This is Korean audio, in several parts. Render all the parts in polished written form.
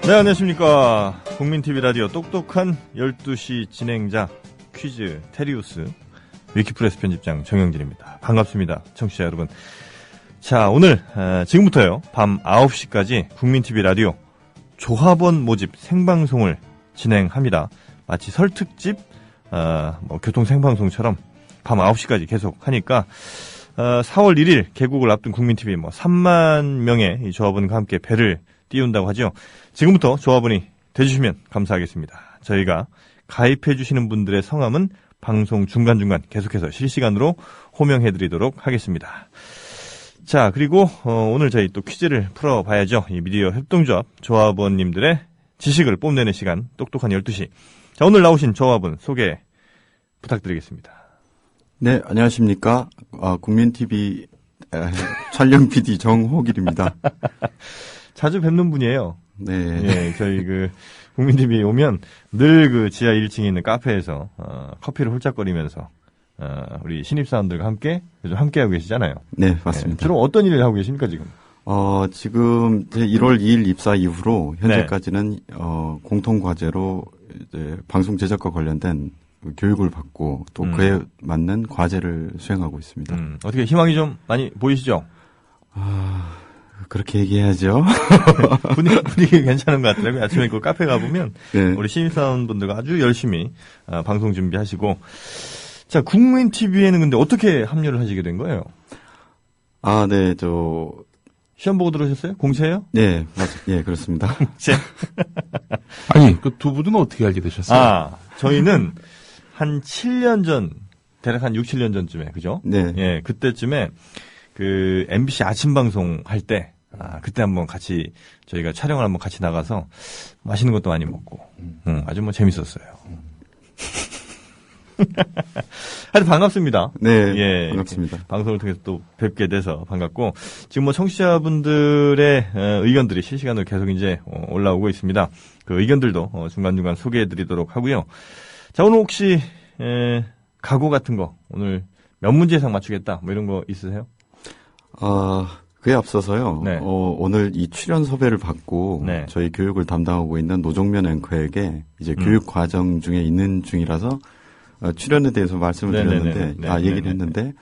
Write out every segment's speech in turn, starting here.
네, 안녕하십니까. 국민TV 라디오 똑똑한 12시 진행자 퀴즈 테리우스 위키프레스 편집장 정영진입니다. 반갑습니다. 청취자 여러분. 자, 오늘 지금부터요. 밤 9시까지 국민TV 라디오 조합원 모집 생방송을 진행합니다. 마치 설 특집 교통 생방송처럼 밤 9시까지 계속 하니까 4월 1일 개국을 앞둔 국민TV 3만 명의 이 조합원과 함께 배를 띄운다고 하죠. 지금부터 조합원이 되주시면 감사하겠습니다. 저희가 가입해 주시는 분들의 성함은 방송 중간중간 계속해서 실시간으로 호명해드리도록 하겠습니다. 자, 그리고 오늘 저희 또 퀴즈를 풀어봐야죠. 이 미디어 협동조합 조합원님들의 지식을 뽐내는 시간 똑똑한 12시. 자, 오늘 나오신 조합원 소개 부탁드리겠습니다. 네, 안녕하십니까. 국민TV 촬영 PD 정호길입니다. 자주 뵙는 분이에요. 네. 예, 저희 국민TV 오면 늘 지하 1층에 있는 카페에서 커피를 홀짝거리면서 우리 신입사원들과 함께 요즘 함께하고 계시잖아요. 네, 맞습니다. 예, 주로 어떤 일을 하고 계십니까, 지금? 지금 1월 2일 입사 이후로 현재까지는 공통과제로 이제 방송 제작과 관련된 교육을 받고 또 그에 맞는 과제를 수행하고 있습니다. 어떻게 희망이 좀 많이 보이시죠? 그렇게 얘기해야죠. 분위기 괜찮은 것 같더라고요. 아침에 그 카페 가보면 네. 우리 신입사원분들과 아주 열심히 방송 준비하시고. 자, 국민TV에는 근데 어떻게 합류를 하시게 된 거예요? 네, 시험 보고 들어오셨어요? 공채예요? 네, 예, 그렇습니다. 공채? 아니, 그 두 분은 어떻게 알게 되셨어요? 저희는 한 7년 전, 대략 한 6, 7년 전쯤에, 그죠? 네. 예, 그때쯤에 MBC 아침 방송 할 때, 그때 한번 같이 저희가 촬영을 한번 같이 나가서 맛있는 것도 많이 먹고, 아주 재밌었어요. 하여튼 반갑습니다. 네, 예, 반갑습니다. 방송을 통해서 또 뵙게 돼서 반갑고, 지금 청취자분들의 의견들이 실시간으로 계속 이제 올라오고 있습니다. 그 의견들도 중간중간 소개해드리도록 하고요. 자, 오늘 혹시 각오 같은 거 오늘 몇 문제 이상 맞추겠다 이런 거 있으세요? 그에 앞서서요. 네. 오늘 이 출연 섭외를 받고 네. 저희 교육을 담당하고 있는 노정면 앵커에게 이제 교육 과정 중에 있는 중이라서 출연에 대해서 말씀을 드렸는데, 얘기를 했는데,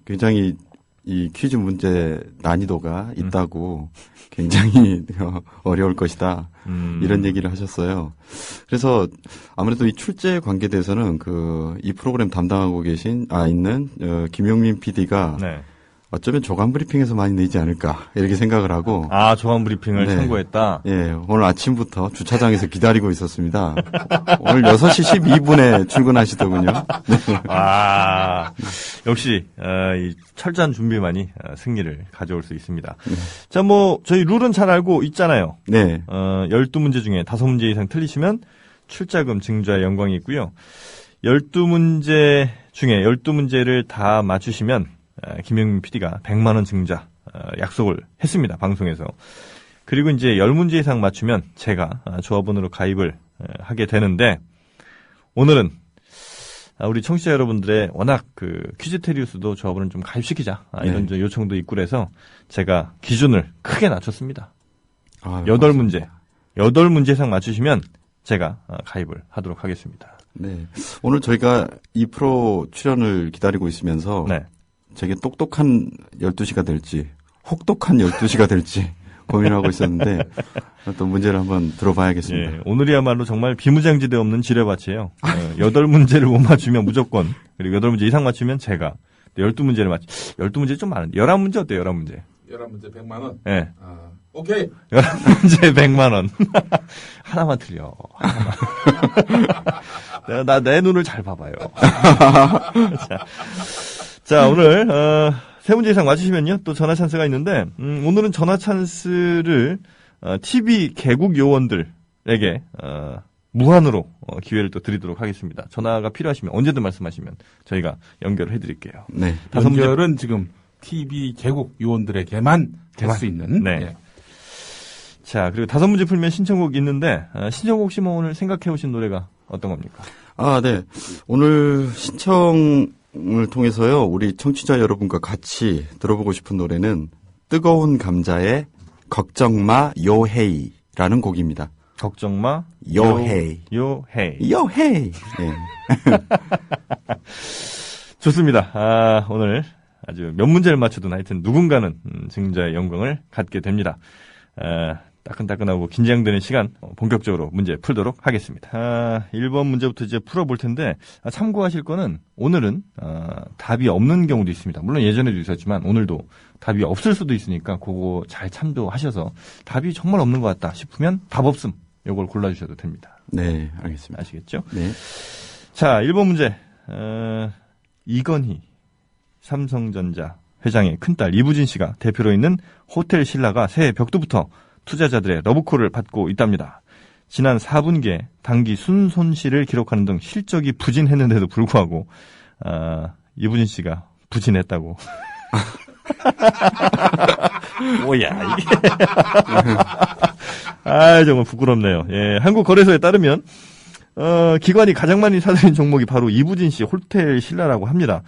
굉장히 이 퀴즈 문제 난이도가 있다고 굉장히 어려울 것이다. 이런 얘기를 하셨어요. 그래서 아무래도 이 출제 관계돼서는 이 프로그램 담당하고 있는 김용민 PD가 네. 어쩌면 조간 브리핑에서 많이 내지 않을까 이렇게 생각을 하고 조간 브리핑을 참고했다. 예, 오늘 아침부터 주차장에서 기다리고 있었습니다. 오늘 6시 12분에 출근하시더군요. 네. 역시 이 철저한 준비만이 승리를 가져올 수 있습니다. 자, 저희 룰은 잘 알고 있잖아요. 네. 12문제 중에 5문제 이상 틀리시면 출자금 증자의 영광이 있고요. 12문제 중에 12문제를 다 맞추시면 김영민 PD가 100만 원 증자 약속을 했습니다. 방송에서. 그리고 이제 10문제 이상 맞추면 제가 조합원으로 가입을 하게 되는데, 오늘은 우리 청취자 여러분들의 워낙 퀴즈 테리우스도 조합원을 좀 가입시키자 이런 요청도 있고 그래서 제가 기준을 크게 낮췄습니다. 8문제 이상 맞추시면 제가 가입을 하도록 하겠습니다. 네. 오늘 저희가 이 프로 출연을 기다리고 있으면서 되게 똑똑한 12시가 될지 혹독한 12시가 될지 고민하고 있었는데 또 문제를 한번 들어봐야겠습니다. 예, 오늘이야말로 정말 비무장지대 없는 지뢰밭이에요. 8문제를 못 맞추면 무조건, 그리고 8문제 이상 맞추면 제가 12문제를 12문제 좀 많은데 11문제 어때요? 11문제. 11문제 100만 원? 네. 오케이. 11문제 100만 원. 하나만 틀려. 하나만. 내 눈을 잘 봐봐요. 자, 오늘 3문제 이상 맞추시면요 또 전화 찬스가 있는데, 오늘은 전화 찬스를 TV 개국 요원들에게 무한으로 기회를 또 드리도록 하겠습니다. 전화가 필요하시면 언제든 말씀하시면 저희가 연결을 해드릴게요. 네. 연결은 지금 TV 개국 요원들에게만 될 수 있는. 네. 예. 자, 그리고 5문제 풀면 신청곡 있는데, 신청곡 혹시 오늘 생각해 오신 노래가 어떤 겁니까? 네. 오늘 신청을 통해서요, 우리 청취자 여러분과 같이 들어보고 싶은 노래는 뜨거운 감자의 걱정 마 요헤이라는 라는 곡입니다. 걱정 마. 요헤이. 요헤이. 요헤이. 네. 좋습니다. 오늘 아주 몇 문제를 맞춰도 하여튼 누군가는 증자의 영광을 갖게 됩니다. 따끈따끈하고 긴장되는 시간 본격적으로 문제 풀도록 하겠습니다. 1번 문제부터 이제 풀어볼 텐데 참고하실 거는 오늘은 답이 없는 경우도 있습니다. 물론 예전에도 있었지만 오늘도 답이 없을 수도 있으니까 그거 잘 참조하셔서 답이 정말 없는 것 같다 싶으면 답 없음 이걸 골라주셔도 됩니다. 네, 알겠습니다. 아시겠죠? 네. 자, 1번 문제. 이건희 삼성전자 회장의 큰딸 이부진 씨가 대표로 있는 호텔 신라가 새해 벽두부터 투자자들의 러브콜을 받고 있답니다. 지난 4분기에 단기 순손실을 기록하는 등 실적이 부진했는데도 불구하고 이부진 씨가 부진했다고. 뭐야 이게. 정말 부끄럽네요. 예, 한국거래소에 따르면 기관이 가장 많이 사들인 종목이 바로 이부진 씨 호텔 신라라고 합니다.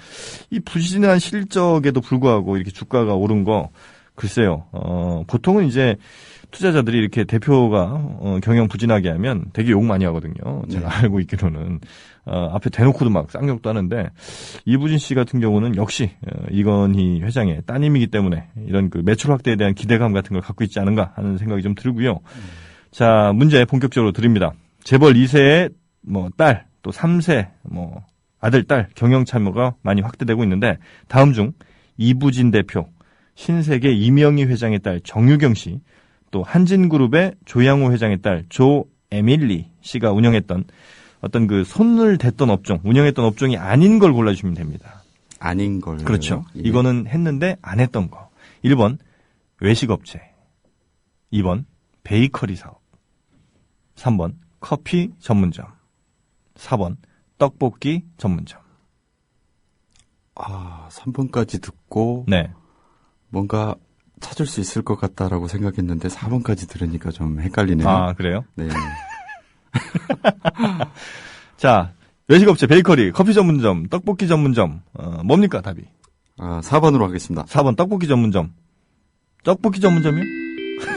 이 부진한 실적에도 불구하고 이렇게 주가가 오른 거 글쎄요. 보통은 이제 투자자들이 이렇게 대표가 경영 부진하게 하면 되게 욕 많이 하거든요. 제가 네. 알고 있기로는 앞에 대놓고도 막 쌍욕도 하는데 이부진 씨 같은 경우는 역시 이건희 회장의 따님이기 때문에 이런 그 매출 확대에 대한 기대감 같은 걸 갖고 있지 않은가 하는 생각이 좀 들고요. 자, 문제 본격적으로 드립니다. 재벌 2세의 딸, 또 3세 아들, 딸 경영 참여가 많이 확대되고 있는데 다음 중 이부진 대표, 신세계 이명희 회장의 딸 정유경 씨, 또 한진그룹의 조양호 회장의 딸 조에밀리 씨가 운영했던 어떤 그 손을 댔던 업종, 운영했던 업종이 아닌 걸 골라주시면 됩니다. 아닌 걸. 그렇죠. 예. 이거는 했는데 안 했던 거. 1번 외식업체, 2번 베이커리 사업, 3번 커피 전문점, 4번 떡볶이 전문점. 3번까지 듣고 네. 뭔가 찾을 수 있을 것 같다라고 생각했는데 4번까지 들으니까 좀 헷갈리네요. 아, 그래요? 네. 자, 외식업체, 베이커리, 커피 전문점, 떡볶이 전문점, 뭡니까, 답이? 4번으로 하겠습니다. 4번, 떡볶이 전문점. 떡볶이 전문점이요?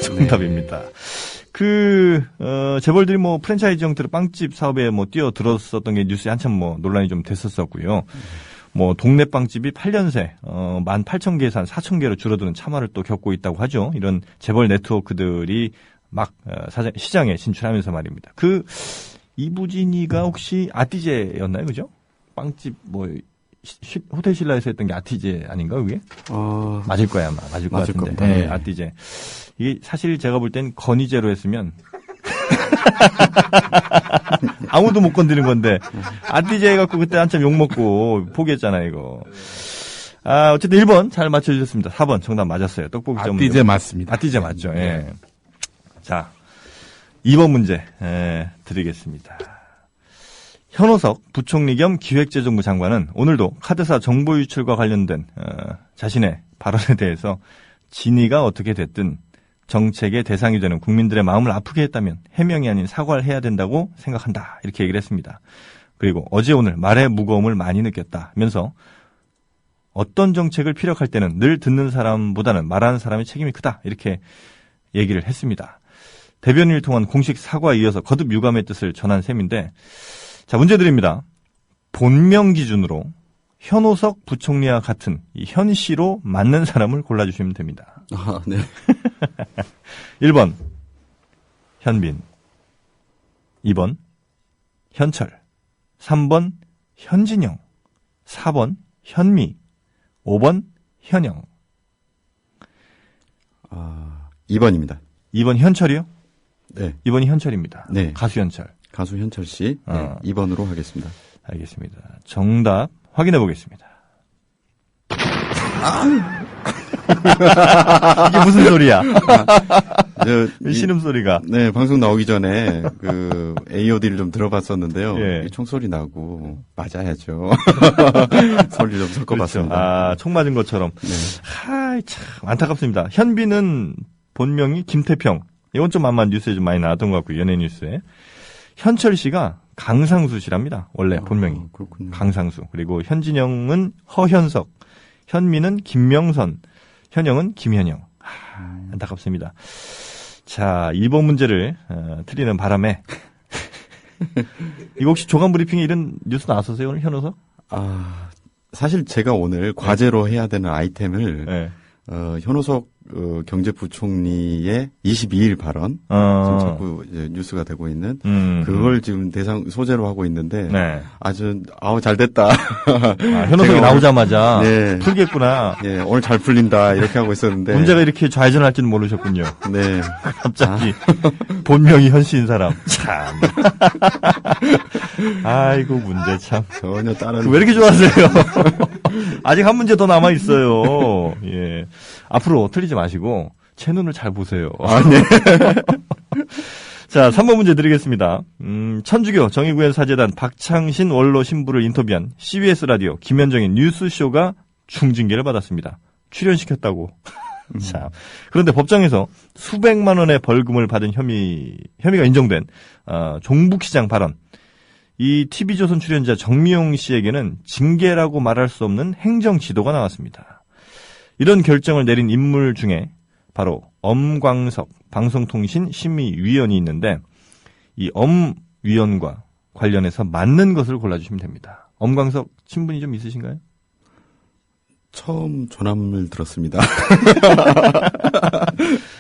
정답입니다. 재벌들이 프랜차이즈 형태로 빵집 사업에 뛰어들었었던 게 뉴스에 한참 논란이 좀 됐었었고요. 동네 빵집이 8년 새, 18,000개에서 한 4,000개로 줄어드는 참화를 또 겪고 있다고 하죠. 이런 재벌 네트워크들이 막, 시장에 진출하면서 말입니다. 이부진이가 혹시 아티제였나요? 그죠? 빵집, 호텔 신라에서 했던 게 아티제 아닌가, 그게? 맞을 거야, 아마. 맞을 것 같은데. 겁니다. 네, 아티제. 이게 사실 제가 볼 땐 건의제로 했으면 아무도 못 건드리는 건데 아티제 해갖고 그때 한참 욕먹고 포기했잖아요, 이거. 어쨌든 1번 잘 맞춰주셨습니다. 4번 정답 맞았어요. 떡볶이 전문점. 아티제 맞습니다. 아티제 맞죠. 예. 자, 2번 문제 드리겠습니다. 현오석 부총리 겸 기획재정부 장관은 오늘도 카드사 정보 유출과 관련된 자신의 발언에 대해서 진위가 어떻게 됐든 정책의 대상이 되는 국민들의 마음을 아프게 했다면 해명이 아닌 사과를 해야 된다고 생각한다. 이렇게 얘기를 했습니다. 그리고 어제 오늘 말의 무거움을 많이 느꼈다면서 어떤 정책을 피력할 때는 늘 듣는 사람보다는 말하는 사람의 책임이 크다. 이렇게 얘기를 했습니다. 대변인을 통한 공식 사과에 이어서 거듭 유감의 뜻을 전한 셈인데 자, 문제 드립니다. 본명 기준으로 현오석 부총리와 같은 이 현 씨로 맞는 사람을 골라주시면 됩니다. 네. 1번 현빈, 2번 현철, 3번 현진영, 4번 현미, 5번 현영. 2번입니다. 2번 현철이요? 네. 2번이 현철입니다. 네. 가수 현철. 가수 현철 씨. 네. 2번으로 하겠습니다. 알겠습니다. 정답 확인해 보겠습니다. 이게 무슨 소리야? 신음소리가. 네, 방송 나오기 전에 AOD를 좀 들어봤었는데요. 예. 총소리 나고 맞아야죠. 소리 좀 섞어봤습니다. 그렇죠. 총 맞은 것처럼. 네. 참 안타깝습니다. 현빈은 본명이 김태평. 이건 좀 아마 뉴스에 좀 많이 나왔던 것 같고요. 연예 뉴스에. 현철 씨가 강상수 씨랍니다. 원래 본명이. 그렇군요. 강상수. 그리고 현진영은 허현석. 현미는 김명선. 현영은 김현영. 안타깝습니다. 자, 2번 문제를 틀리는 바람에 이거 혹시 조간 브리핑에 이런 뉴스 나왔었어요, 오늘 현호서? 사실 제가 오늘 과제로 해야 되는 아이템을 네. 현호석 경제부총리의 22일 발언 지금 자꾸 이제 뉴스가 되고 있는 그걸 지금 대상 소재로 하고 있는데 네. 아주 잘 됐다. 현호석이 나오자마자 네. 풀겠구나. 네, 오늘 잘 풀린다 이렇게 하고 있었는데 문제가 이렇게 좌회전할 줄은 모르셨군요. 네, 갑자기 본명이 현씨인 사람 참. 아이고 문제 참. 전혀 다른. 왜 이렇게 좋아하세요? 아직 한 문제 더 남아 있어요. 예. 앞으로 틀리지 마시고 제 눈을 잘 보세요. 네. 자, 3번 문제 드리겠습니다. 천주교 정의구현 사재단 박창신 원로 신부를 인터뷰한 CBS 라디오 김현정의 뉴스쇼가 중징계를 받았습니다. 출연시켰다고. 자, 그런데 법정에서 수백만 원의 벌금을 받은 혐의가 인정된 종북시장 발언. 이 TV조선 출연자 정미용 씨에게는 징계라고 말할 수 없는 행정 지도가 나왔습니다. 이런 결정을 내린 인물 중에 바로 엄광석 방송통신 심의위원이 있는데 이 엄위원과 관련해서 맞는 것을 골라주시면 됩니다. 엄광석 친분이 좀 있으신가요? 처음 전함을 들었습니다.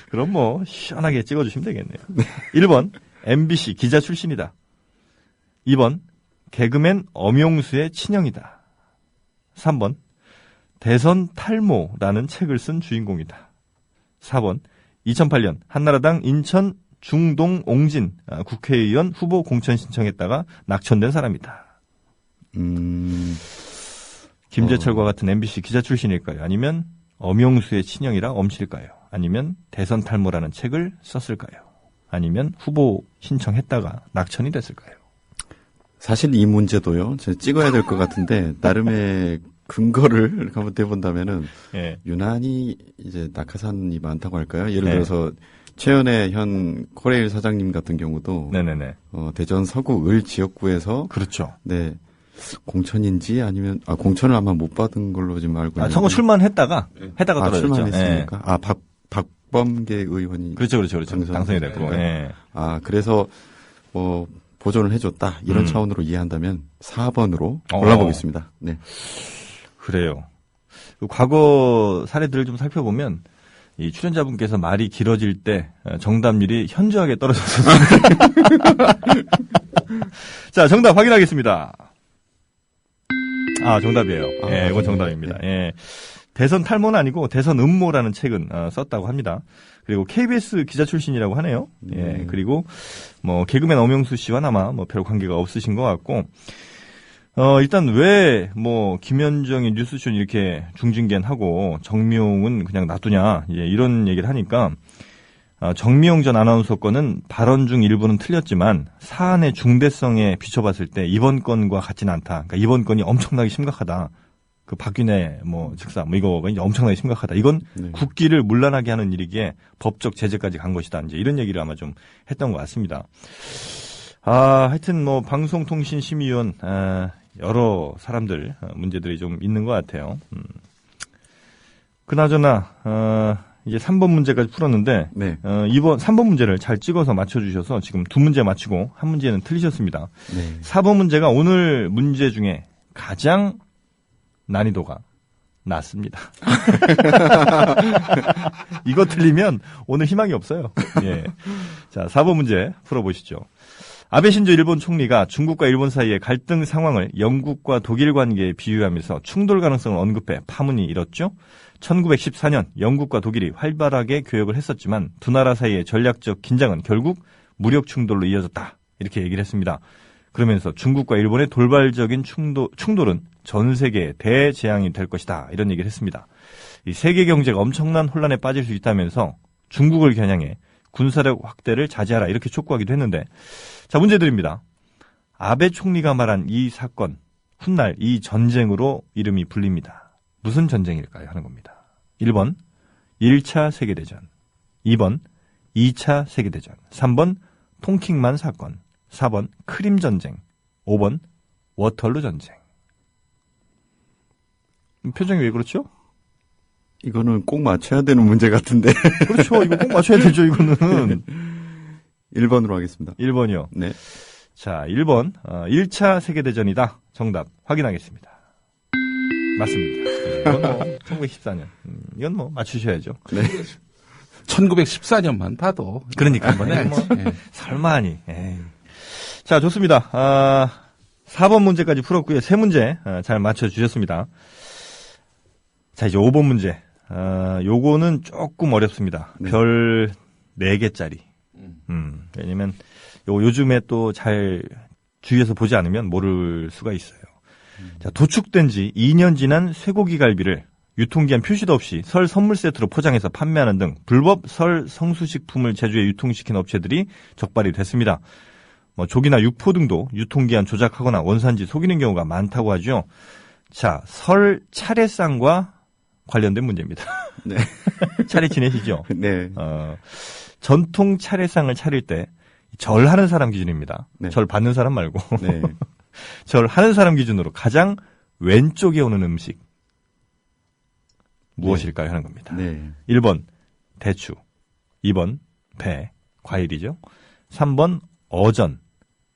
그럼 뭐 시원하게 찍어주시면 되겠네요. 1번 MBC 기자 출신이다. 2번 개그맨 엄용수의 친형이다. 3번 대선 탈모라는 책을 쓴 주인공이다. 4번 2008년 한나라당 인천 중동 옹진 국회의원 후보 공천 신청했다가 낙천된 사람이다. 김재철과 같은 MBC 기자 출신일까요? 아니면 엄용수의 친형이라 엄실일까요? 아니면 대선 탈모라는 책을 썼을까요? 아니면 후보 신청했다가 낙천이 됐을까요? 사실 이 문제도요, 제가 찍어야 될 것 같은데, 나름의 근거를 한번 대본다면은, 예. 유난히 이제 낙하산이 많다고 할까요? 예를 들어서, 최연애 현 코레일 사장님 같은 경우도, 네네네. 대전 서구 을 지역구에서, 그렇죠. 네. 공천인지 아니면, 공천을 아마 못 받은 걸로 지금 알고 있는데. 선거 출마했다가 떨어졌죠. 출마했습니까? 예. 박범계 의원이. 그렇죠. 당선이 됐고. 예. 그래서, 보존을 해줬다. 이런 차원으로 이해한다면 4번으로 골라보겠습니다. 네. 그래요. 과거 사례들을 좀 살펴보면 이 출연자분께서 말이 길어질 때 정답률이 현저하게 떨어졌었습니다. 자, 정답 확인하겠습니다. 정답이에요. 예, 이건 정답입니다. 예. 대선 탈모는 아니고 대선 음모라는 책은 썼다고 합니다. 그리고 KBS 기자 출신이라고 하네요. 예, 그리고 뭐 개그맨 엄영수 씨와 아마 뭐 별 관계가 없으신 것 같고, 일단 왜 뭐 김현정의 뉴스쇼는 이렇게 중징계하고 정미용은 그냥 놔두냐, 예, 이런 얘기를 하니까 정미용 전 아나운서 건은 발언 중 일부는 틀렸지만 사안의 중대성에 비춰봤을 때 이번 건과 같지는 않다. 그러니까 이번 건이 엄청나게 심각하다. 그 박균의 즉사 이거가 이제 엄청나게 심각하다. 이건 국기를 문란하게 하는 일이기에 법적 제재까지 간 것이다. 이제 이런 얘기를 아마 좀 했던 것 같습니다. 하여튼 뭐 방송통신심의위원 여러 사람들 문제들이 좀 있는 것 같아요. 그나저나 이제 3번 문제까지 풀었는데 3번 문제를 잘 찍어서 맞춰주셔서 지금 2문제 맞추고 1문제는 틀리셨습니다. 4번 문제가 오늘 문제 중에 가장 난이도가 낮습니다. 이거 틀리면 오늘 희망이 없어요. 예. 자, 4번 문제 풀어보시죠. 아베 신조 일본 총리가 중국과 일본 사이의 갈등 상황을 영국과 독일 관계에 비유하면서 충돌 가능성을 언급해 파문이 일었죠. 1914년 영국과 독일이 활발하게 교역을 했었지만 두 나라 사이의 전략적 긴장은 결국 무력 충돌로 이어졌다. 이렇게 얘기를 했습니다. 그러면서 중국과 일본의 돌발적인 충돌은 전 세계의 대재앙이 될 것이다. 이런 얘기를 했습니다. 이 세계 경제가 엄청난 혼란에 빠질 수 있다면서 중국을 겨냥해 군사력 확대를 자제하라. 이렇게 촉구하기도 했는데, 자, 문제 드립니다. 아베 총리가 말한 이 사건, 훗날 이 전쟁으로 이름이 불립니다. 무슨 전쟁일까요? 하는 겁니다. 1번 1차 세계대전, 2번 2차 세계대전, 3번 통킹만 사건, 4번 크림 전쟁, 5번 워털루 전쟁. 표정이 왜 그렇죠? 이거는 꼭 맞춰야 되는 문제 같은데. 그렇죠. 이거 꼭 맞춰야 되죠, 이거는. 1번으로 하겠습니다. 1번이요. 네. 자, 1번. 1차 세계대전이다. 정답 확인하겠습니다. 맞습니다. 이건 뭐 1914년. 이건 뭐 맞추셔야죠. 네. 1914년만 봐도. 그러니까 이번에 뭐 설마니. 에이. 자, 좋습니다. 4번 문제까지 풀었고요. 3문제 잘 맞춰주셨습니다. 자, 이제 5번 문제. 요거는 조금 어렵습니다. 네. 별 4개짜리. 왜냐면 요즘에 또 잘 주위에서 보지 않으면 모를 수가 있어요. 자, 도축된 지 2년 지난 쇠고기 갈비를 유통기한 표시도 없이 설 선물 세트로 포장해서 판매하는 등 불법 설 성수식품을 제조해 유통시킨 업체들이 적발이 됐습니다. 뭐 조기나 육포 등도 유통기한 조작하거나 원산지 속이는 경우가 많다고 하죠. 자, 설 차례상과 관련된 문제입니다. 네. 차례 지내시죠? 네. 전통 차례상을 차릴 때 절하는 사람 기준입니다. 네. 절 받는 사람 말고. 네. 절하는 사람 기준으로 가장 왼쪽에 오는 음식 무엇일까요? 하는 겁니다. 네. 1번 대추, 2번 배, 과일이죠. 3번 어전,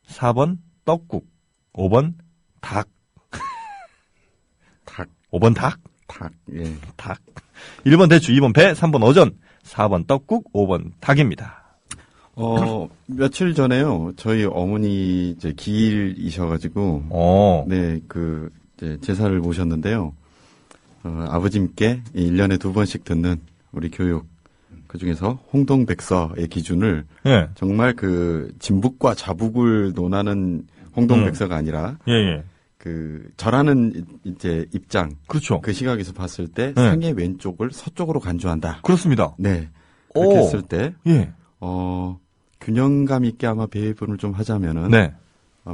4번 떡국, 5번 닭. 닭. 5번 닭? 닭. 예. 닭. 1번 대추, 2번 배, 3번 어전, 4번 떡국, 5번 닭입니다. 며칠 전에요. 저희 어머니 이제 기일이셔가지고, 네, 이제 제사를 모셨는데요. 아버님께 1년에 2번씩 듣는 우리 교육, 그 중에서 홍동백서의 기준을, 예. 정말 진북과 자북을 논하는 홍동백서가 아니라, 예. 절하는 이제 입장. 그렇죠. 그 시각에서 봤을 때, 네. 상의 왼쪽을 서쪽으로 간주한다. 그렇습니다. 네. 그렇게 했을 때, 예. 균형감 있게 아마 배분을 좀 하자면은, 네.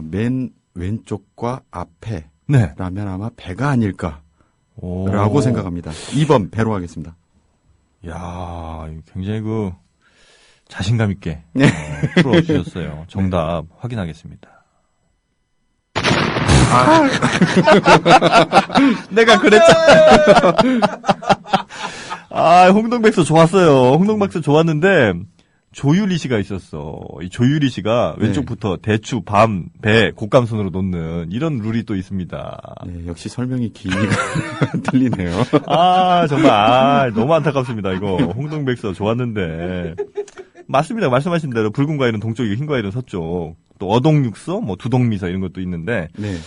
맨 왼쪽과 앞에, 네. 라면 아마 배가 아닐까, 오. 라고 생각합니다. 2번 배로 하겠습니다. 야, 굉장히 자신감 있게 네. 풀어주셨어요. 정답 확인하겠습니다. 내가 그랬잖아. 홍동백서 좋았어요. 홍동백서 좋았는데 조유리 씨가 있었어. 이 조유리 씨가 왼쪽부터 대추, 밤, 배, 곶감순으로 놓는 이런 룰이 또 있습니다. 네, 역시 설명이 기니까 틀리네요. 정말 너무 안타깝습니다. 이거 홍동백서 좋았는데 맞습니다. 말씀하신 대로 붉은 과일은 동쪽이고 흰 과일은 서쪽. 또 어동육서, 뭐 두동미서 이런 것도 있는데 네.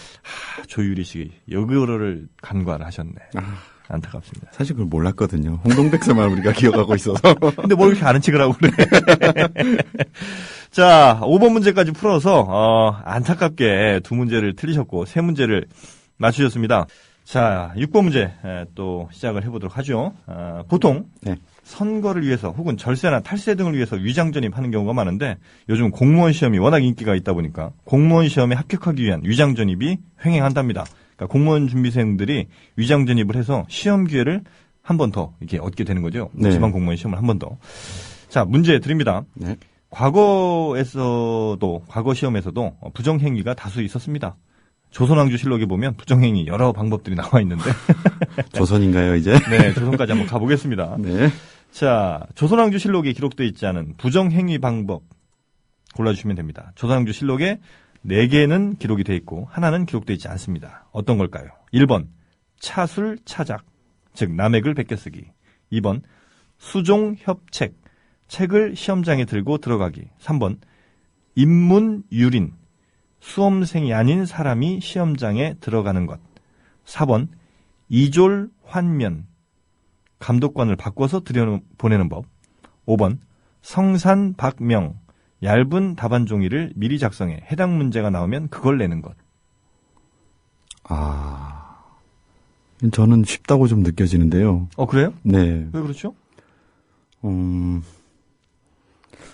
조유리 씨 여기를 간과를 하셨네. 안타깝습니다. 사실 그걸 몰랐거든요. 홍동백서만 우리가 기억하고 있어서. 근데 뭘 이렇게 아는 척을 하고 그래. 자, 5번 문제까지 풀어서 안타깝게 2문제를 틀리셨고 3문제를 맞추셨습니다. 자, 6번 문제 또 시작을 해보도록 하죠. 보통 네. 선거를 위해서 혹은 절세나 탈세 등을 위해서 위장 전입하는 경우가 많은데 요즘 공무원 시험이 워낙 인기가 있다 보니까 공무원 시험에 합격하기 위한 위장 전입이 횡행한답니다. 그러니까 공무원 준비생들이 위장 전입을 해서 시험 기회를 한 번 더 이렇게 얻게 되는 거죠. 네. 지방 공무원 시험을 한 번 더. 자, 문제 드립니다. 네. 과거 시험에서도 부정행위가 다수 있었습니다. 조선왕조실록에 보면 부정행위 여러 방법들이 나와 있는데. 조선인가요, 이제? 네, 조선까지 한번 가보겠습니다. 네. 자, 조선왕조실록에 기록되어 있지 않은 부정행위 방법 골라주시면 됩니다. 조선왕조실록에 4개는 기록이 되어 있고 하나는 기록되어 있지 않습니다. 어떤 걸까요? 1번 차술 차작, 즉 남의 글 베껴쓰기. 2번 수종협책, 책을 시험장에 들고 들어가기. 3번 인문유린, 수험생이 아닌 사람이 시험장에 들어가는 것. 4번 이졸환면, 감독관을 바꿔서 들여보내는 법. 5번 성산박명, 얇은 답안 종이를 미리 작성해 해당 문제가 나오면 그걸 내는 것. 저는 쉽다고 좀 느껴지는데요. 그래요? 네. 왜 그렇죠?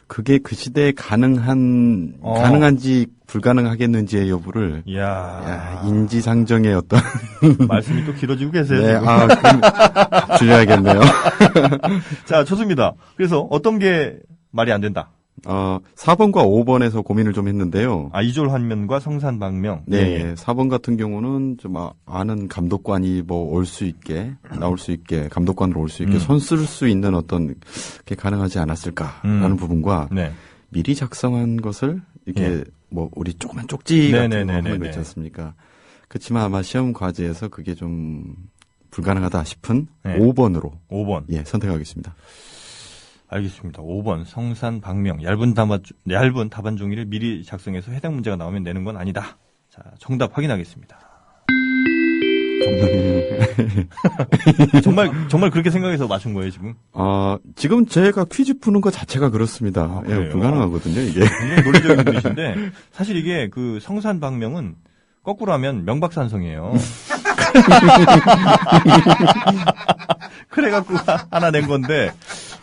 그게 그 시대에 가능한지 불가능하겠는지의 여부를. 인지상정의 어떤. 말씀이 또 길어지고 계세요. 네, 그럼 줄여야겠네요. 자, 좋습니다. 그래서 어떤 게 말이 안 된다? 4번과 5번에서 고민을 좀 했는데요. 이졸환면과 성산방명. 네. 4번 같은 경우는 좀 아는 감독관이 나올 수 있게, 감독관으로 올 수 있게 손 쓸 수 있는 어떤 게 가능하지 않았을까라는 부분과 네. 미리 작성한 것을 이렇게 우리 조그만 쪽지 같은 거 하는 거 있지 않습니까? 그렇지만 아마 시험 과제에서 그게 좀 불가능하다 싶은 5번으로 5번. 예, 선택하겠습니다. 알겠습니다. 5번 성산방명. 얇은 답안 종이를 미리 작성해서 해당 문제가 나오면 내는 건 아니다. 자, 정답 확인하겠습니다. 정말 그렇게 생각해서 맞춘 거예요, 지금? 지금 제가 퀴즈 푸는 것 자체가 그렇습니다. 예, 불가능하거든요, 이게. 굉장히 논리적인 분이신데, 사실 이게 그 성산방명은 거꾸로 하면 명박산성이에요. 그래갖고 하나 낸 건데,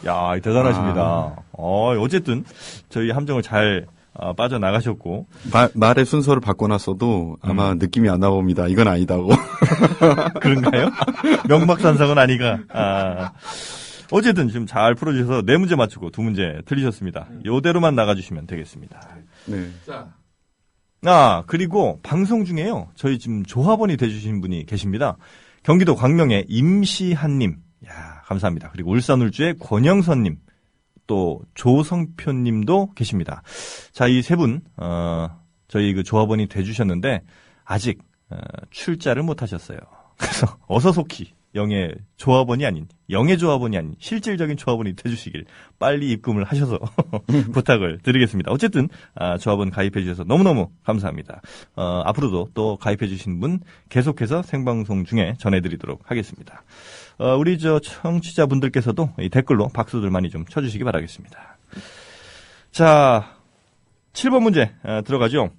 야, 대단하십니다. 어쨌든 저희 함정을 잘 빠져나가셨고. 말의 순서를 바꿔놨어도 아마 느낌이 안 나옵니다. 이건 아니다고. 그런가요? 명박산성은 아니가. 어쨌든 지금 잘 풀어주셔서 4문제 맞추고 2문제 틀리셨습니다. 요대로만 나가주시면 되겠습니다. 네. 자. 그리고 방송 중에요. 저희 지금 조합원이 돼주신 분이 계십니다. 경기도 광명의 임시한님. 야, 감사합니다. 그리고 울산 울주의 권영선님. 또 조성표님도 계십니다. 자, 이 세 분 저희 그 조합원이 돼주셨는데 아직 출자를 못하셨어요. 그래서 어서 속히 영의 조합원이 아닌 실질적인 조합원이 돼주시길 빨리 입금을 하셔서 부탁을 드리겠습니다. 어쨌든 조합원 가입해 주셔서 너무너무 감사합니다. 앞으로도 또 가입해 주신 분 계속해서 생방송 중에 전해드리도록 하겠습니다. 우리 청취자분들께서도 이 댓글로 박수들 많이 좀 쳐주시기 바라겠습니다. 자, 7번 문제 들어가죠.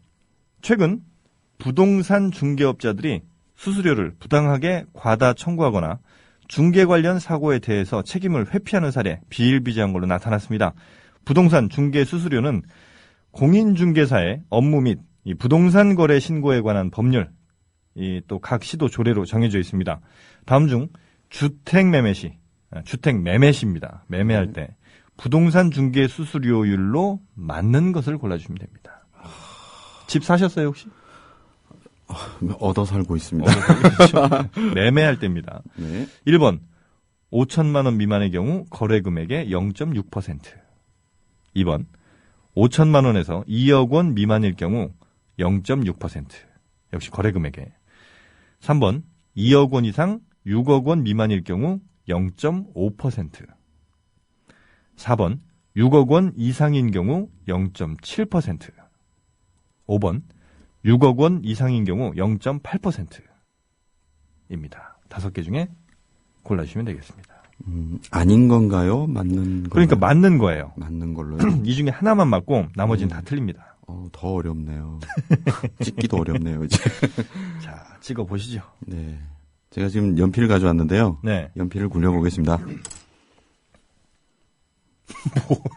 최근 부동산 중개업자들이 수수료를 부당하게 과다 청구하거나 중개 관련 사고에 대해서 책임을 회피하는 사례 비일비재한 걸로 나타났습니다. 부동산 중개 수수료는 공인중개사의 업무 및 이 부동산 거래 신고에 관한 법률, 또 각 시도 조례로 정해져 있습니다. 다음 중 주택 매매시입니다. 매매할 때 부동산 중개 수수료율로 맞는 것을 골라주시면 됩니다. 집 사셨어요 혹시? 얻어 살고 있습니다. 매매할 때입니다. 네. 1번 5천만 원 미만의 경우 거래 금액의 0.6%. 2번 5천만 원에서 2억 원 미만일 경우 0.6%. 역시 거래 금액에. 3번 2억 원 이상 6억 원 미만일 경우 0.5%. 4번 6억 원 이상인 경우 0.7%. 5번 6억 원 이상인 경우 0.8%입니다. 5개 중에 골라주시면 되겠습니다. 아닌 건가요? 맞는 건가요? 그러니까 맞는 거예요. 맞는 걸로요? 이 중에 하나만 맞고 나머지는 다 틀립니다. 더 어렵네요. 찍기도 어렵네요, 이제. 자, 찍어보시죠. 네. 제가 지금 연필을 가져왔는데요. 네. 연필을 굴려보겠습니다.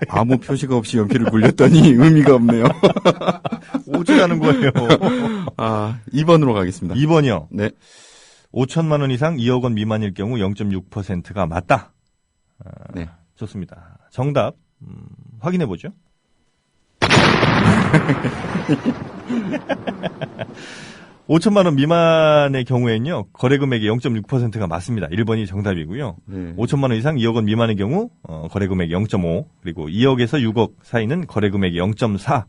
아무 표시가 없이 연필을 굴렸더니 의미가 없네요. 오지라는 거예요. 2번으로 가겠습니다. 2번이요? 네. 5천만 원 이상 2억 원 미만일 경우 0.6%가 맞다. 네. 좋습니다. 정답 확인해보죠. (5천만 원) 미만의 경우에는요 거래 금액이 0.6%가 맞습니다. 1번이 정답이고요. 네. 5천만 원 이상 2억 원 미만의 경우 거래 금액이 0.5 그리고 2억에서 6억 사이는 거래 금액이 0.4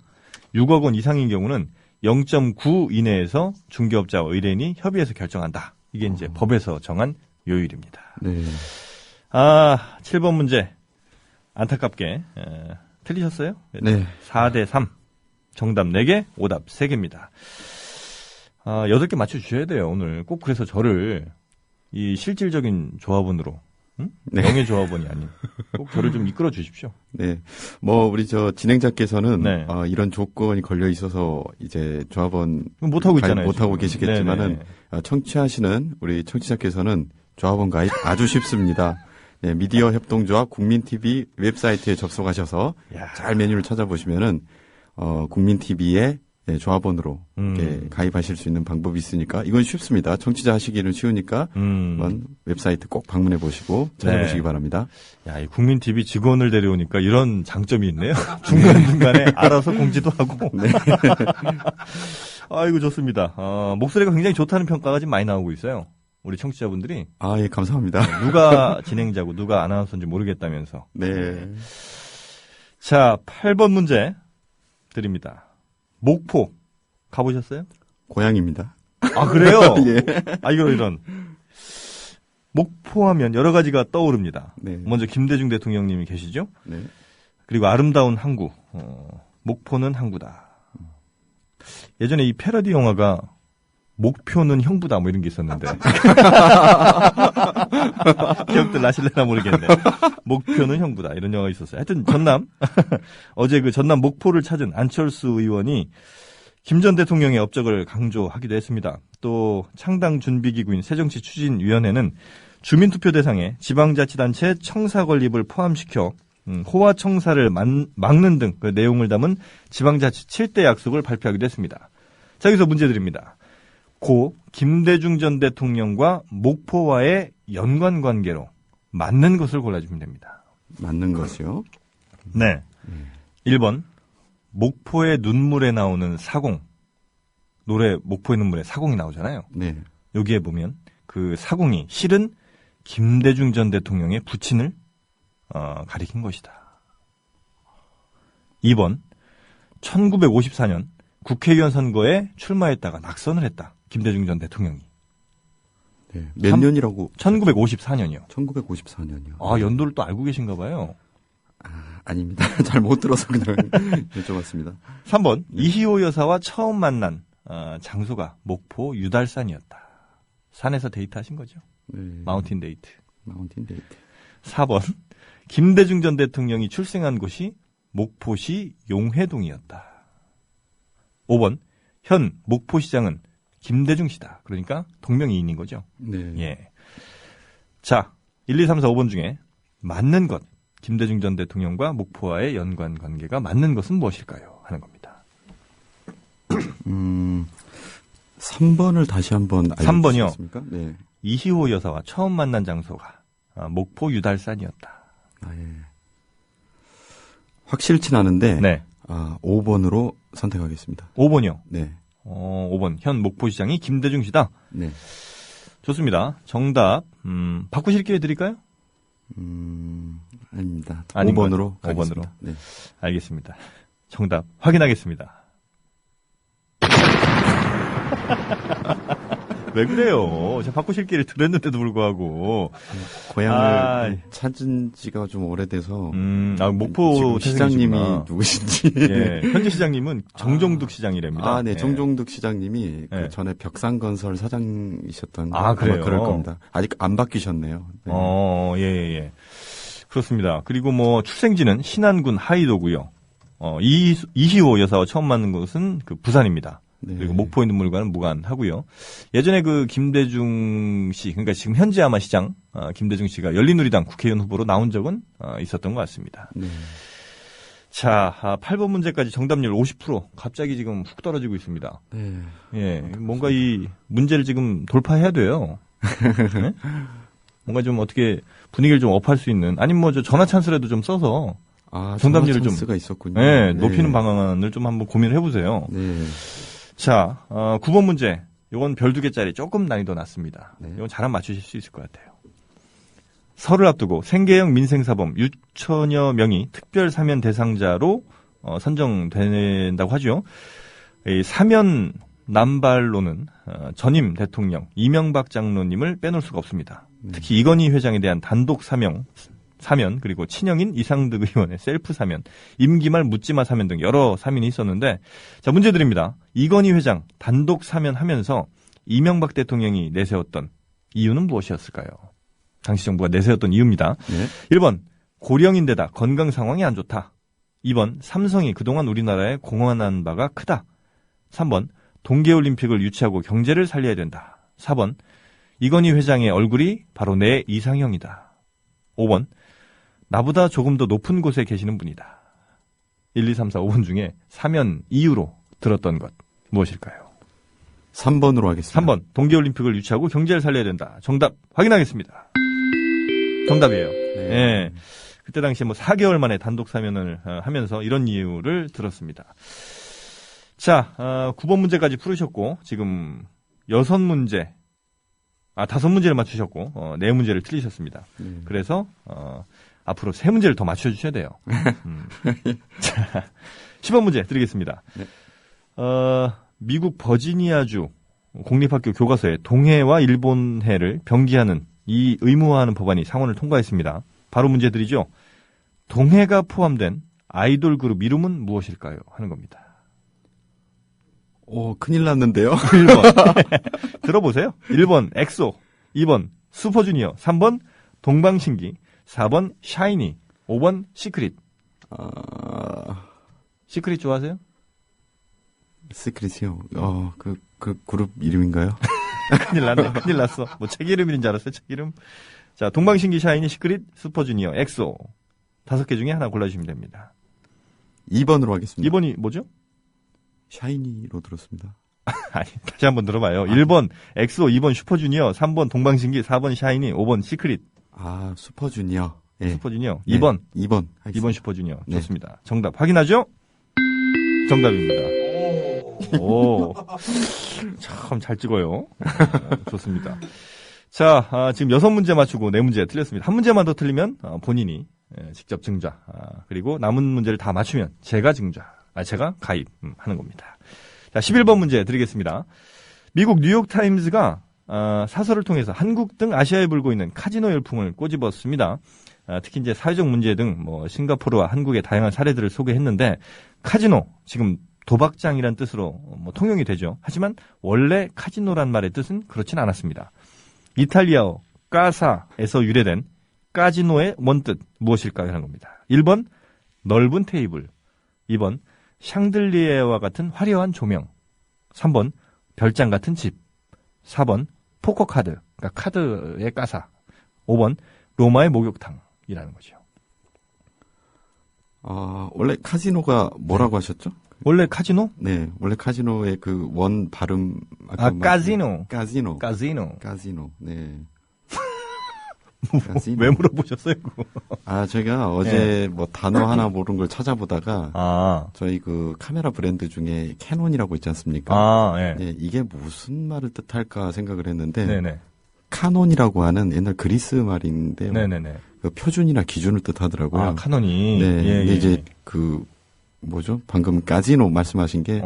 6억 원 이상인 경우는 0.9 이내에서 중개업자와 의뢰인이 협의해서 결정한다. 이게 이제 법에서 정한 요율입니다. 네. 7번 문제 안타깝게 틀리셨어요? 네. 4대3 정답 4개 오답 3개입니다. 8개 맞춰주셔야 돼요, 오늘. 꼭 그래서 저를 이 실질적인 조합원으로, 네. 명예 조합원이 아닌, 꼭 저를 좀 이끌어 주십시오. 네. 우리 진행자께서는, 네. 이런 조건이 걸려 있어서 이제 조합원. 못하고 있잖아요. 못하고 계시겠지만은, 네네. 청취하시는 우리 청취자께서는 조합원 가입 아주 쉽습니다. 네, 미디어 협동조합 국민TV 웹사이트에 접속하셔서 잘 메뉴를 찾아보시면은, 국민TV의 예, 조합원으로 가입하실 수 있는 방법이 있으니까 이건 쉽습니다. 청취자 하시기는 쉬우니까 한번 웹사이트 꼭 방문해 보시고 찾아보시기 바랍니다. 야, 이 국민TV 직원을 데려오니까 이런 장점이 있네요. 중간중간에 알아서 공지도 하고. 네. 아이고, 좋습니다. 목소리가 굉장히 좋다는 평가가 지금 많이 나오고 있어요. 우리 청취자분들이. 아, 예, 감사합니다. 누가 진행자고 누가 아나운서인지 모르겠다면서. 네. 자, 8번 문제 드립니다. 목포 가보셨어요? 고향입니다. 아, 그래요? 예. 아, 이런. 목포 하면 여러 가지가 떠오릅니다. 네. 먼저 김대중 대통령님이 계시죠? 네. 그리고 아름다운 항구. 목포는 항구다. 예전에 이 패러디 영화가 목표는 형부다 뭐 이런 게 있었는데. 기억들 나실래나 모르겠는데. 목표는 형부다 이런 영화가 있었어요. 하여튼 전남. 어제 그 전남 목포를 찾은 안철수 의원이 김 전 대통령의 업적을 강조하기도 했습니다. 또 창당 준비기구인 새정치추진위원회는 주민투표 대상에 지방자치단체 청사 건립을 포함시켜 호화 청사를 막는 등 그 내용을 담은 지방자치 7대 약속을 발표하기도 했습니다. 자, 여기서 문제 드립니다. 고 김대중 전 대통령과 목포와의 연관관계로 맞는 것을 골라주면 됩니다. 맞는 것이요? 네. 1번 목포의 눈물에 나오는 사공. 노래 목포의 눈물에 사공이 나오잖아요. 네. 여기에 보면 그 사공이 실은 김대중 전 대통령의 부친을 가리킨 것이다. 2번 1954년 국회의원 선거에 출마했다가 낙선을 했다. 김대중 전 대통령이. 네. 몇 년이라고? 1954년이요. 1954년이요. 아, 연도를 또 알고 계신가 봐요. 아닙니다. 잘 못 들어서 그냥 여쭤봤습니다. 3번 이희호 여사와 처음 만난 장소가 목포 유달산이었다. 산에서 데이트하신 거죠. 네. 마운틴 데이트. 마운틴 데이트. 4번 김대중 전 대통령이 출생한 곳이 목포시 용해동이었다. 5번 현 목포시장은 김대중 씨다. 그러니까 동명이인인 거죠. 네. 예. 자, 1, 2, 3, 4, 5번 중에 맞는 것. 김대중 전 대통령과 목포와의 연관 관계가 맞는 것은 무엇일까요? 하는 겁니다. 3번을 다시 한번 알려주시겠습니까? 3번이요? 네. 이희호 여사와 처음 만난 장소가 목포 유달산이었다. 아, 예. 확실치 않은데 네. 5번으로 선택하겠습니다. 5번이요? 네. 5번 현 목포시장이 김대중 씨다. 네. 좋습니다. 정답 바꾸실 기회 드릴까요? 아닙니다. 아닌 5번으로 것. 5번으로. 가겠습니다. 네. 알겠습니다. 정답 확인하겠습니다. 왜 그래요? 제가 바꾸실 기회를 드렸는데도 불구하고. 고향을 찾은 지가 좀 오래돼서. 목포 시장님이 누구신지. 예, 현재 시장님은 정종득 시장이랍니다. 네. 예. 정종득 시장님이 예. 그 전에 벽산건설 사장이셨던. 그래요? 그럴 겁니다. 아직 안 바뀌셨네요. 네. 예. 그렇습니다. 그리고 뭐 출생지는 신안군 하이도고요. 이희호 여사와 처음 만난 곳은 그 부산입니다. 네. 그리고 목포의 눈물과는 무관하고요. 예전에 그 김대중 씨, 그러니까 지금 현재 아마 시장 김대중 씨가 열린우리당 국회의원 후보로 나온 적은 있었던 것 같습니다. 네. 자, 8번 문제까지 정답률 50%. 갑자기 지금 훅 떨어지고 있습니다. 네. 예, 뭔가 이 문제를 지금 돌파해야 돼요. 네? 뭔가 좀 어떻게 분위기를 좀 업할 수 있는, 아니면 뭐 저 전화 찬스라도 좀 써서 정답률을 좀 찬스가 있었군요. 네, 높이는 방안을 좀 한번 고민을 해보세요. 네. 자, 9번 문제. 이건 별 2개짜리 조금 난이도 낮습니다. 네. 이건 잘 맞추실 수 있을 것 같아요. 설을 앞두고 생계형 민생사범 6천여 명이 특별 사면 대상자로 선정된다고 하죠. 이 사면 남발로는 전임 대통령 이명박 장로님을 빼놓을 수가 없습니다. 특히 이건희 회장에 대한 단독 사면, 그리고 친형인 이상득 의원의 셀프 사면, 임기말 묻지마 사면 등 여러 사면이 있었는데, 자, 문제 드립니다. 이건희 회장 단독 사면하면서 이명박 대통령이 내세웠던 이유는 무엇이었을까요? 당시 정부가 내세웠던 이유입니다. 네. 1번 고령인데다 건강 상황이 안 좋다. 2번 삼성이 그동안 우리나라에 공헌한 바가 크다. 3번 동계올림픽을 유치하고 경제를 살려야 된다. 4번 이건희 회장의 얼굴이 바로 내 이상형이다. 5번 나보다 조금 더 높은 곳에 계시는 분이다. 1, 2, 3, 4, 5번 중에 사면 이유로 들었던 것 무엇일까요? 3번으로 하겠습니다. 3번. 동계올림픽을 유치하고 경제를 살려야 된다. 정답 확인하겠습니다. 정답이에요. 네. 예. 그때 당시에 뭐 4개월 만에 단독 사면을 하면서 이런 이유를 들었습니다. 자, 9번 문제까지 풀으셨고 지금 6문제, 5문제를 맞추셨고 4문제를 틀리셨습니다. 그래서 앞으로 3문제를 더 맞춰주셔야 돼요. 자, 10번 문제 드리겠습니다. 네. 미국 버지니아주 공립학교 교과서에 동해와 일본해를 병기하는 이 의무화하는 법안이 상원을 통과했습니다. 바로 문제 드리죠. 동해가 포함된 아이돌 그룹 이름은 무엇일까요? 하는 겁니다. 큰일 났는데요. 1번. 들어보세요. 1번 엑소, 2번 슈퍼주니어, 3번 동방신기, 4번 샤이니, 5번 시크릿. 시크릿 좋아하세요? 시크릿이요. 그 그룹 이름인가요? 큰일 났네. 큰일 났어. 뭐 책 이름인 줄 알았어요. 책 이름. 자, 동방신기, 샤이니, 시크릿, 슈퍼주니어, 엑소. 5개 중에 하나 골라주시면 됩니다. 2번으로 하겠습니다. 2번이 뭐죠? 샤이니로 들었습니다. 아니, 다시 한번 들어봐요. 1번 엑소, 2번 슈퍼주니어, 3번 동방신기, 4번 샤이니, 5번 시크릿. 슈퍼주니어. 네. 슈퍼주니어. 네. 2번. 2번. 2번 슈퍼주니어. 네. 좋습니다. 정답 확인하죠? 정답입니다. 오. 참 잘 찍어요. 좋습니다. 자, 지금 6문제 맞추고 4문제 틀렸습니다. 한 문제만 더 틀리면 본인이 직접 증자. 그리고 남은 문제를 다 맞추면 제가 증자. 제가 가입하는 겁니다. 자, 11번 문제 드리겠습니다. 미국 뉴욕타임즈가 사설을 통해서 한국 등 아시아에 불고 있는 카지노 열풍을 꼬집었습니다. 특히 이제 사회적 문제 등 뭐 싱가포르와 한국의 다양한 사례들을 소개했는데 카지노 지금 도박장이란 뜻으로 뭐 통용이 되죠. 하지만 원래 카지노란 말의 뜻은 그렇진 않았습니다. 이탈리아어 까사에서 유래된 까지노의 원뜻 무엇일까요? 하는 겁니다. 1번 넓은 테이블, 2번 샹들리에와 같은 화려한 조명, 3번 별장 같은 집, 4번 포커카드, 그러니까 카드의 까사, 5번 로마의 목욕탕이라는 거죠. 원래 카지노가 뭐라고 하셨죠? 원래 카지노? 네, 원래 카지노의 그 원 발음. 까지노. 까지노. 까지노. 네. 왜 물어보셨어요? 제가 어제 뭐 단어 하나 모르는 걸 찾아보다가 저희 그 카메라 브랜드 중에 캐논이라고 있지 않습니까? 예. 네, 이게 무슨 말을 뜻할까 생각을 했는데 네네. 카논이라고 하는 옛날 그리스 말인데 네네네. 그 표준이나 기준을 뜻하더라고요. 카논이. 네. 예, 근데 이제 뭐죠? 방금 까지노 말씀하신 게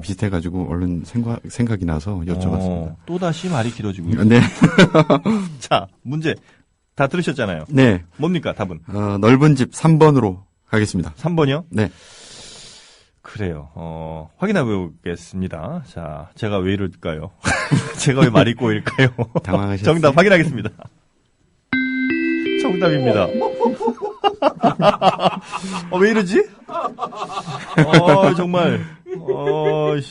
비슷해가지고 얼른 생각이 나서 여쭤봤습니다. 또다시 말이 길어지고요. 네. 자, 문제 다 들으셨잖아요. 네. 뭡니까, 답은? 넓은 집 3번으로 가겠습니다. 3번이요? 네. 그래요. 확인해 보겠습니다. 자, 제가 왜 이럴까요? 제가 왜 말이 꼬일까요? 당황하셨어요. 정답 확인하겠습니다. 정답입니다. 왜 이러지? 정말.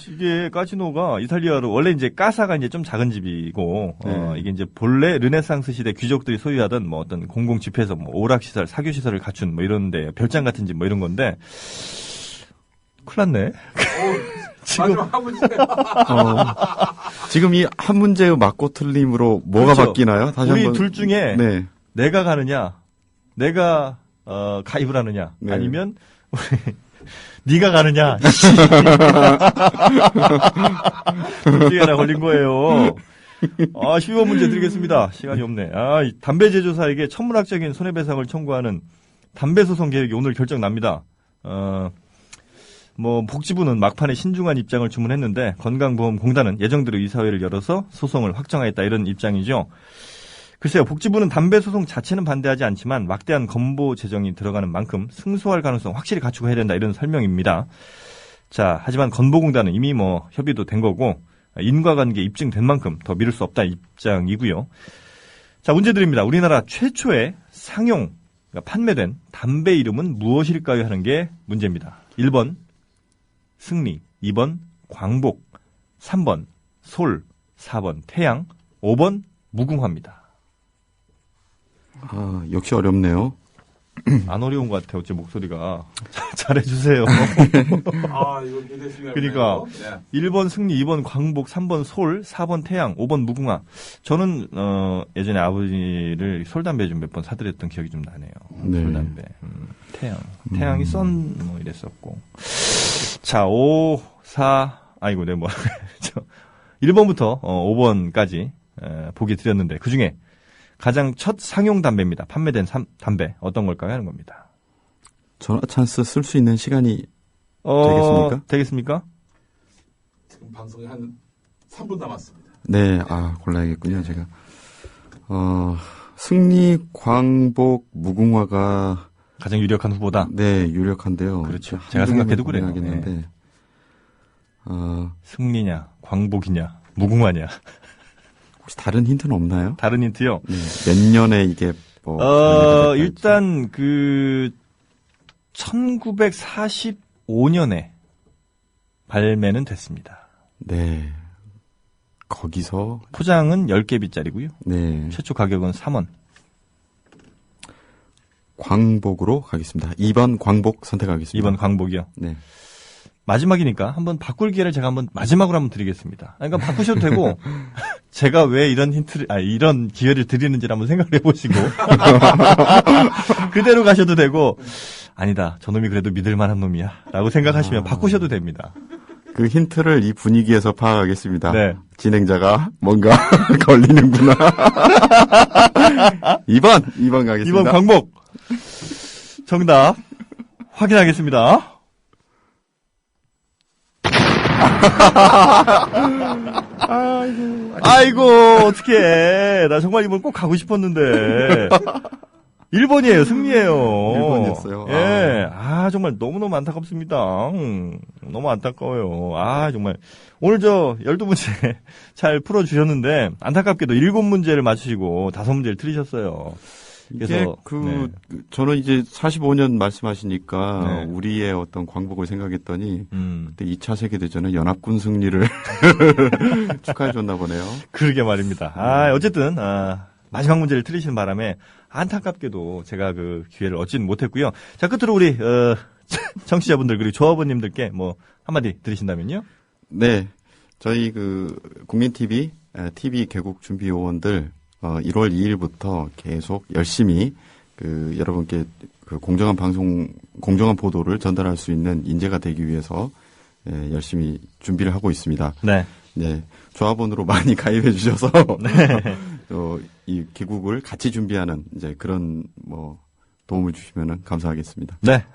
이게 카지노가 이탈리아로 원래 이제 까사가 이제 좀 작은 집이고 이게 이제 본래 르네상스 시대 귀족들이 소유하던 뭐 어떤 공공 집회에서 뭐 오락 시설, 사교 시설을 갖춘 뭐 이런데 별장 같은 집 뭐 이런 건데 큰일 났네. 지금 지금 이 한 문제의 맞고 틀림으로 뭐가 그렇죠. 바뀌나요? 다시 우리 한번. 둘 중에 네. 내가 가느냐, 내가 가입을 하느냐, 네. 아니면 네가 가느냐. 둘 중에 하나 걸린 거예요. 12번 문제 드리겠습니다. 시간이 없네. 이 담배 제조사에게 천문학적인 손해배상을 청구하는 담배 소송 계획이 오늘 결정납니다. 복지부는 막판에 신중한 입장을 주문했는데 건강보험공단은 예정대로 이사회를 열어서 소송을 확정하겠다 이런 입장이죠. 글쎄요, 복지부는 담배 소송 자체는 반대하지 않지만 막대한 건보 재정이 들어가는 만큼 승소할 가능성 확실히 갖추고 해야 된다 이런 설명입니다. 자, 하지만 건보공단은 이미 협의도 된 거고 인과관계 입증된 만큼 더 미룰 수 없다 입장이고요. 자, 문제 드립니다. 우리나라 최초의 상용, 그러니까 판매된 담배 이름은 무엇일까요? 하는 게 문제입니다. 1번 승리, 2번 광복, 3번 솔, 4번 태양, 5번 무궁화입니다. 역시 어렵네요. 안 어려운 것 같아요. 제 목소리가. 잘해주세요. 아, 이거 기대시네요. 그러니까 1번 승리, 2번 광복, 3번 솔, 4번 태양, 5번 무궁화. 저는 예전에 아버지를 솔담배 좀 몇 번 사드렸던 기억이 좀 나네요. 네. 솔담배. 태양이 썬 뭐 이랬었고. 자, 5, 4 아이고 네 뭐 1번부터 5번까지 보기 드렸는데 그중에 가장 첫 상용 담배입니다. 판매된 담배 어떤 걸까요? 하는 겁니다. 전화 찬스 쓸 수 있는 시간이 되겠습니까? 되겠습니까? 지금 방송에 한 3분 남았습니다. 네, 골라야겠군요, 제가. 승리, 광복, 무궁화가 가장 유력한 후보다. 네, 유력한데요. 그렇죠. 제가 생각해도 그래요. 하겠는데, 네. 승리냐, 광복이냐, 무궁화냐. 혹시 다른 힌트는 없나요? 다른 힌트요? 네, 몇 년에 이게 일단 1945년에 발매는 됐습니다. 네. 거기서 포장은 10개비짜리고요. 네. 최초 가격은 3원. 광복으로 가겠습니다. 2번 광복 선택하겠습니다. 2번 광복이요. 네. 마지막이니까 한번 바꿀 기회를 제가 마지막으로 한번 드리겠습니다. 그러니까 바꾸셔도 되고 제가 왜 이런 이런 기회를 드리는지를 한번 생각을 해보시고 그대로 가셔도 되고 아니다. 저놈이 그래도 믿을 만한 놈이야 라고 생각하시면 바꾸셔도 됩니다. 그 힌트를 이 분위기에서 파악하겠습니다. 네. 진행자가 뭔가 걸리는구나. 2번 가겠습니다. 2번 광복. 정답 확인하겠습니다. 아이고 어떡해. 나 정말 이번 꼭 가고 싶었는데 1번이에요. 승리예요. 1번이었어요. 예. 정말 너무너무 안타깝습니다. 너무 안타까워요. 정말 오늘 12문제 잘 풀어주셨는데 안타깝게도 7문제를 맞추시고 5문제를 틀리셨어요. 그래서 저는 이제 45년 말씀하시니까 네. 우리의 어떤 광복을 생각했더니 그때 2차 세계대전에 연합군 승리를 축하해 줬나 보네요. 그러게 말입니다. 어쨌든 마지막 문제를 틀리시는 바람에 안타깝게도 제가 그 기회를 얻지는 못했고요. 자, 끝으로 우리 청취자분들 그리고 조합원님들께 뭐 한마디 들으신다면요? 네. 저희 국민TV TV 개국 준비 요원들 1월 2일부터 계속 열심히 여러분께 공정한 방송, 공정한 보도를 전달할 수 있는 인재가 되기 위해서 열심히 준비를 하고 있습니다. 네. 네. 조합원으로 많이 가입해 주셔서 네. 이 개국을 같이 준비하는 이제 그런 도움을 주시면 감사하겠습니다. 네.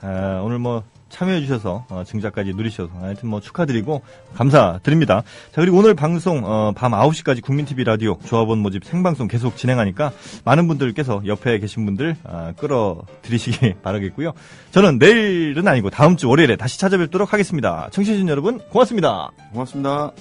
오늘 참여해 주셔서 증자까지 누리셔서 하여튼 축하드리고 감사드립니다. 자, 그리고 오늘 방송 밤 9시까지 국민TV 라디오 조합원 모집 생방송 계속 진행하니까 많은 분들께서 옆에 계신 분들 끌어들이시기 바라겠고요. 저는 내일은 아니고 다음 주 월요일에 다시 찾아뵙도록 하겠습니다. 청취해주신 여러분 고맙습니다. 고맙습니다.